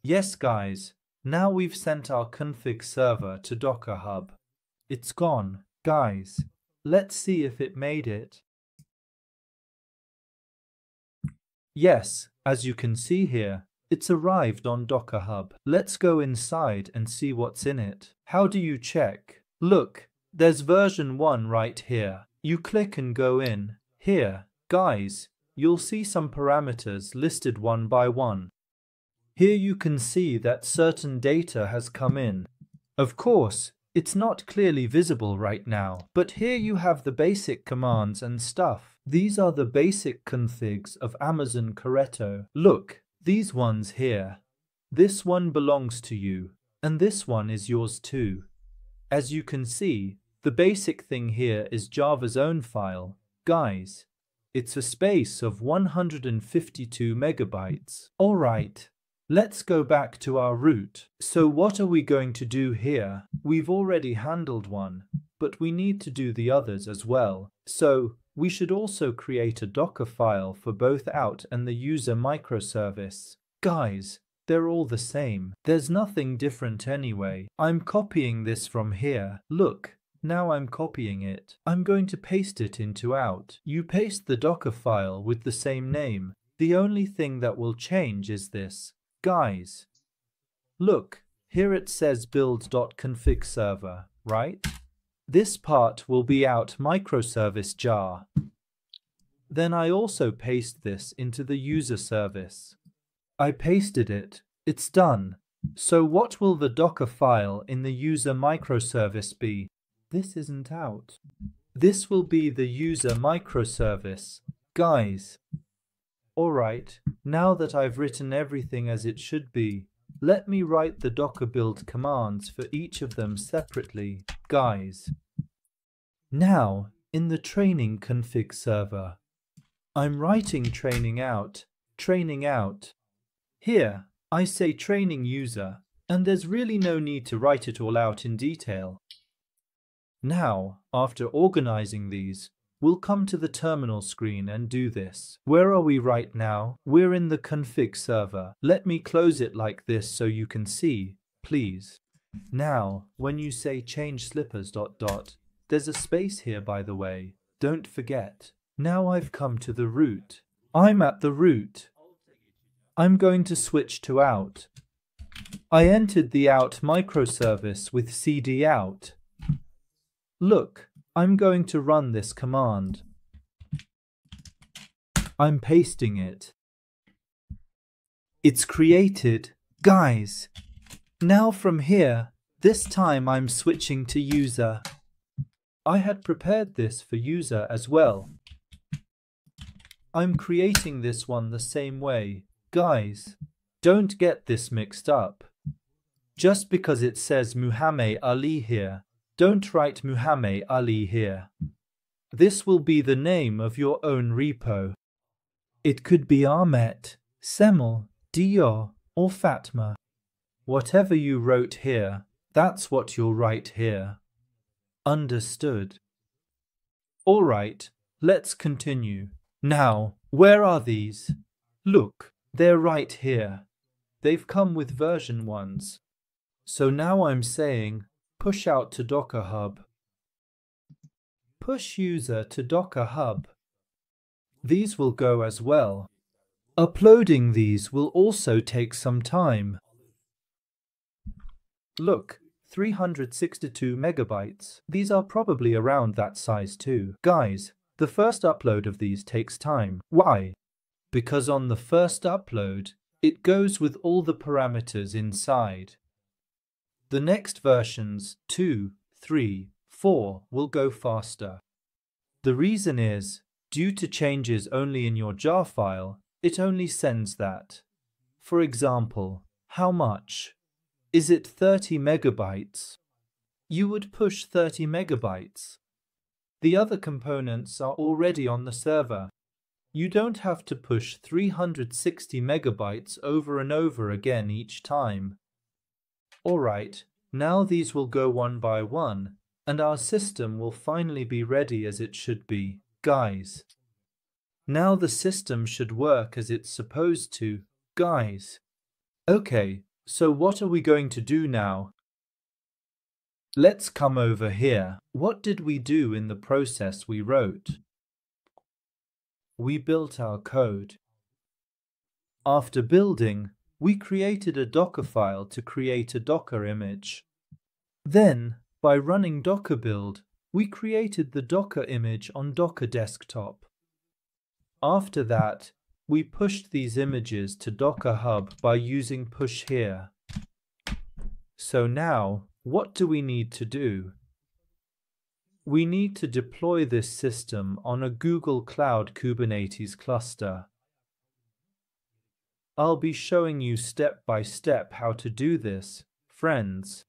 Yes, guys. Now we've sent our config server to Docker Hub. It's gone, guys. Let's see if it made it. Yes, as you can see here, it's arrived on Docker Hub. Let's go inside and see what's in it. How do you check? Look, there's version 1 right here. You click and go in. Here, guys, you'll see some parameters listed one by one. Here you can see that certain data has come in. Of course, it's not clearly visible right now, but here you have the basic commands and stuff. These are the basic configs of Amazon Corretto. Look, these ones here. This one belongs to you, and this one is yours too. As you can see, the basic thing here is Java's own file. Guys, it's a space of 152 megabytes. Alright. Let's go back to our root. So what are we going to do here? We've already handled one, but we need to do the others as well. So we should also create a Docker file for both out and the user microservice. Guys, they're all the same. There's nothing different anyway. I'm copying this from here. Look, now I'm copying it. I'm going to paste it into out. You paste the Docker file with the same name. The only thing that will change is this. Guys, look, here it says build.config server, right? This part will be out microservice jar. Then I also paste this into the user service. I pasted it. It's done. So what will the Docker file in the user microservice be? This isn't out. This will be the user microservice. Guys. Alright, now that I've written everything as it should be, let me write the Docker build commands for each of them separately, guys. Now, in the training config server, I'm writing training out. Here, I say training user, and there's really no need to write it all out in detail. Now, after organizing these, we'll come to the terminal screen and do this. Where are we right now? We're in the config server. Let me close it like this so you can see, please. Now, when you say change slippers ... there's a space here, by the way. Don't forget. Now I've come to the root. I'm at the root. I'm going to switch to out. I entered the out microservice with cd out. Look, I'm going to run this command. I'm pasting it. It's created. Guys, now from here, this time I'm switching to user. I had prepared this for user as well. I'm creating this one the same way. Guys, don't get this mixed up. Just because it says Muhammad Ali here, don't write Muhammad Ali here. This will be the name of your own repo. It could be Ahmet, Semel, Dior, or Fatma. Whatever you wrote here, that's what you'll write here. Understood? Alright, let's continue. Now, where are these? Look, they're right here. They've come with version 1s. So now I'm saying, push out to Docker Hub. Push user to Docker Hub. These will go as well. Uploading these will also take some time. Look, 362 megabytes. These are probably around that size too. Guys, the first upload of these takes time. Why? Because on the first upload, it goes with all the parameters inside. The next versions, 2, 3, 4, will go faster. The reason is, due to changes only in your jar file, it only sends that. For example, how much? Is it 30 megabytes? You would push 30 megabytes. The other components are already on the server. You don't have to push 360 megabytes over and over again each time. Alright, now these will go one by one, and our system will finally be ready as it should be. Guys, now the system should work as it's supposed to. Guys. Okay, So what are we going to do now? Let's come over here. What did we do in the process we wrote? We built our code. After building, we created a Docker file to create a Docker image. Then, by running Docker build, we created the Docker image on Docker desktop. After that, we pushed these images to Docker Hub by using push here. So now, what do we need to do? We need to deploy this system on a Google Cloud Kubernetes cluster. I'll be showing you step by step how to do this, friends.